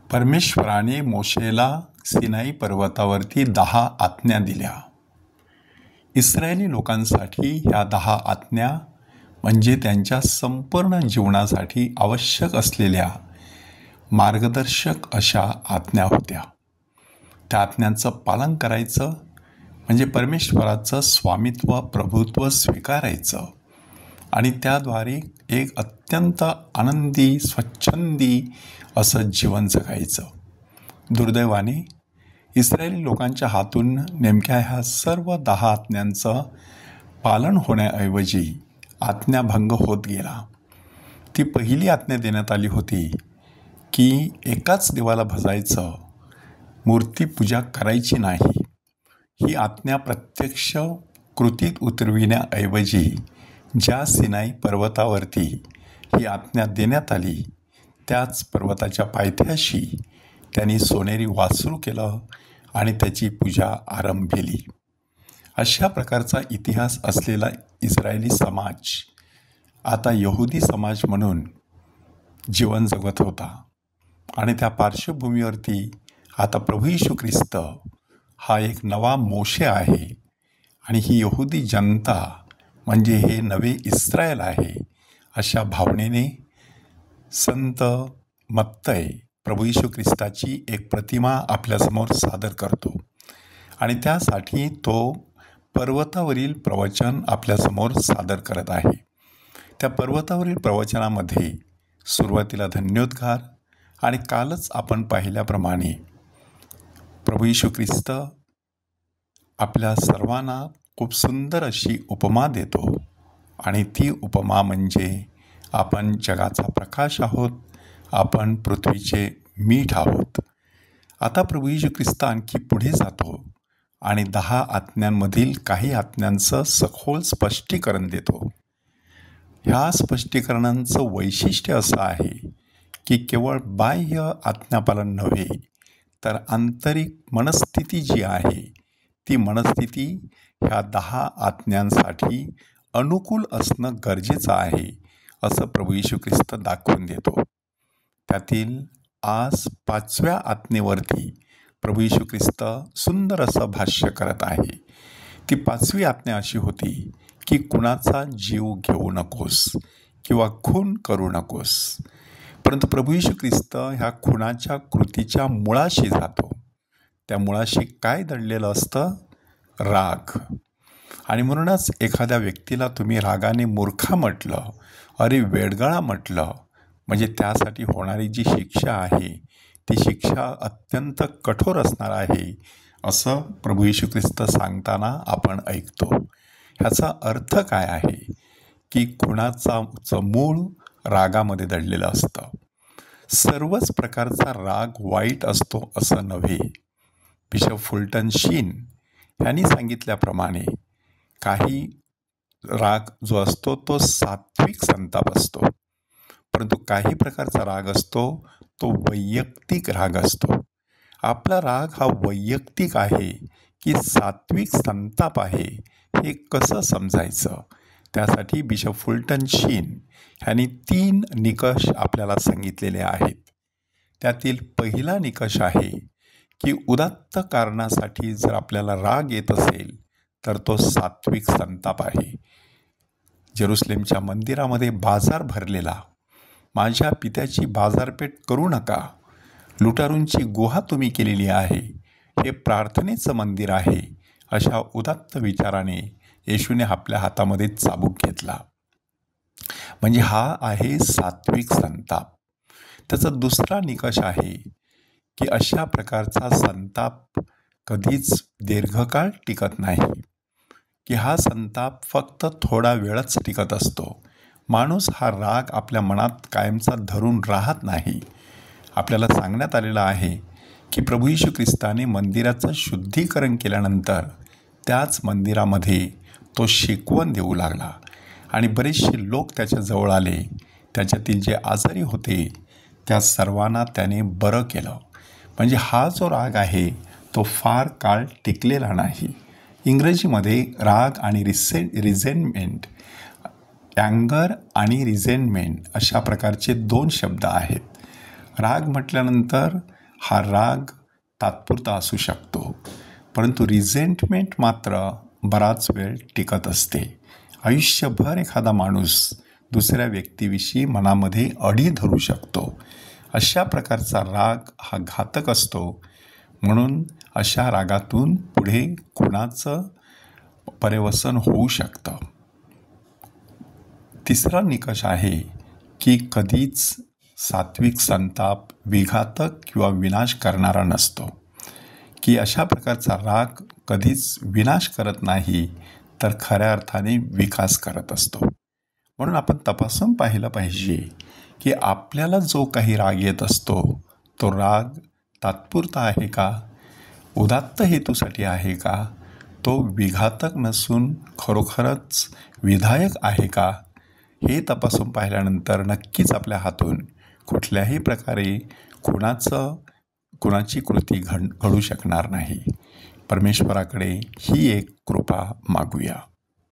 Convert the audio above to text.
परमेश्वराने मोशेला सिनाई पर्वतावरती 10 आज्ञा दिल्या. इस्रायली लोकांसाठी ह्या 10 आज्ञा म्हणजे त्यांच्या संपूर्ण जीवनासाठी आवश्यक असलेल्या मार्गदर्शक अशा आज्ञा होत्या. त्या आज्ञांचं पालन करायचं म्हणजे परमेश्वराचं स्वामित्व प्रभुत्व स्वीकारायचं आणि त्याद्वारे एक अत्यंत आनंदी स्वच्छंदी असं जीवन जगायचं. दुर्दैवाने इस्रायली लोकांच्या हातून नेमक्या ह्या सर्व 10 आज्ञांचं पालन होण्याऐवजी आज्ञाभंग होत गेला. ती पहिली आज्ञा देण्यात आली होती की एकाच देवाला भजायचं, मूर्तीपूजा करायची नाही. ही आज्ञा प्रत्यक्ष कृतीत उतरविण्याऐवजी ज्या सिनाई पर्वतावरती ही आज्ञा देण्यात आली त्याच पर्वताच्या पायथ्याशी त्यांनी सोनेरी वासरू केलं आणि त्याची पूजा आरंभिली. अशा प्रकारचा इतिहास असलेला इस्रायली समाज आता यहुदी समाज म्हणून जीवन जगत होता आणि त्या पार्श्वभूमीवरती आता प्रभू येशू ख्रिस्त हा एक नवा मोशे आहे आणि ही यहुदी जनता म्हणजे हे नवे इस्रायल आहे अशा भावनेने संत मत्तय प्रभू येशू ख्रिस्ताची एक प्रतिमा आपल्यासमोर सादर करतो आणि त्यासाठी तो पर्वतावरील प्रवचन आपल्यासमोर सादर करत आहे. त्या पर्वतावरील प्रवचनामध्ये सुरुवातीला धन्योद्गार आणि कालच आपण पाहिल्याप्रमाणे प्रभू येशू ख्रिस्त आपल्या सर्वांना खूप सुंदर अशी उपमा देतो आणि ती उपमा म्हणजे आपण जगाचा प्रकाश आहोत, आपण पृथ्वीचे मीठ आहोत. आता प्रभू येशू ख्रिस्त आणखी पुढे जातो आणि 10 आज्ञांमधील काही आज्ञांचं सखोल स्पष्टीकरण देतो. ह्या स्पष्टीकरणांचं वैशिष्ट्य असं आहे की केवळ बाह्य आज्ञापालन नव्हे तर आंतरिक मनस्थिती जी आहे ती मनस्थिती ह्या 10 आज्ञांसाठी अनुकूल असणं गरजेचं आहे असं प्रभू येशू ख्रिस्त दाखवून देतो. त्यातील आज 5व्या आज्ञेवरती प्रभू येशू ख्रिस्त सुंदर असं भाष्य करत आहे. ती 5वी आज्ञा अशी होती की कुणाचा जीव घेऊ नकोस किंवा खून करू नकोस. परंतु प्रभू येशू ख्रिस्त ह्या खुनाच्या कृतीच्या मुळाशी जातो. त्या मुळाशी काय दडलेलं असतं? राग. आणि म्हणूनच एखाद्या व्यक्तीला तुम्ही रागाने मूर्खा म्हटलं, अरे वेडगळा म्हटलं, म्हणजे त्यासाठी होणारी जी शिक्षा आहे ती शिक्षा अत्यंत कठोर असणार आहे असं प्रभू येशू ख्रिस्त सांगताना आपण ऐकतो. ह्याचा अर्थ काय आहे की खुनाचं मूळ रागामध्ये दडलेलं असतं. सर्वच प्रकारचा राग वाईट असतो असं नव्हे. बिशप फुलटन शीन यांनी सांगितल्याप्रमाणे काही राग जो असतो तो सात्विक संताप असतो, परंतु काही प्रकारचा राग असतो तो वैयक्तिक राग असतो. आपला राग हा वैयक्तिक आहे की सात्विक संताप आहे हे कसं समजायचं? त्यासाठी बिशप फुलटन शीन ह्यांनी 3 निकष आपल्याला सांगितलेले आहेत. त्यातील पहिला निकष आहे की उदात्त कारणासाठी जर आपल्याला राग येत असेल तर तो सात्विक संताप आहे. जेरुसलेमच्या मंदिरामध्ये बाजार भरलेला, माझ्या पित्याची बाजारपेठ करू नका, लुटारूंची गुहा तुम्ही केलेली आहे, हे प्रार्थनेचं मंदिर आहे, अशा उदात्त विचाराने येशूने आपल्या हातामध्ये चाबूक घेतला. म्हणजे हा आहे सात्विक संताप. त्याचा दुसरा निकष आहे की अशा प्रकारचा संताप कधीच दीर्घकाळ टिकत नाही, की हा संताप फक्त थोडा वेळच टिकत असतो. माणूस हा राग आपल्या मनात कायमचा धरून राहत नाही. आपल्याला सांगण्यात आलेलं आहे की प्रभू येशू ख्रिस्ताने मंदिराचं शुद्धीकरण केल्यानंतर त्याच मंदिरामध्ये तो शिकवण देऊ लागला आणि बरेचसे लोक त्याच्याजवळ आले. त्याच्यातील जे आजारी होते त्या सर्वांना त्याने बरं केलं. म्हणजे हा जो राग आहे तो फार काळ टिकलेला नाही. इंग्रजीमध्ये राग आणि रिझेंटमेंट, अँगर आणि रिझेंटमेंट अशा प्रकारचे 2 शब्द आहेत. राग म्हटल्यानंतर हा राग तात्पुरता असू शकतो, परंतु रिझेंटमेंट मात्र बराच वेळ टिकत असते. आयुष्यभर एखादा माणूस दुसऱ्या व्यक्तीविषयी मनामध्ये अढी धरू शकतो. अशा प्रकारचा राग हा घातक असतो. म्हणून अशा रागातून पुढे खुणाचं पर्यवसन होऊ शकतं. तिसरा निकष आहे की कधीच सात्विक संताप विघातक किंवा विनाश करणारा नसतो, की अशा प्रकारचा राग कधीच विनाश करत नाही, तर खऱ्या अर्थाने विकास करत असतो. म्हणून आपण तपासून पाहिलं पाहिजे की आपल्याला जो काही राग येत असतो तो राग तात्पुरता आहे का, उदात्त हेतूसाठी आहे का, तो विघातक नसून खरोखरच विधायक आहे का, हे तपासून पाहिल्यानंतर नक्कीच आपल्या हातून कुठल्याही प्रकारे कुणाची कृती घडू शकणार नाही. परमेश्वराकडे ही एक कृपा मागूया.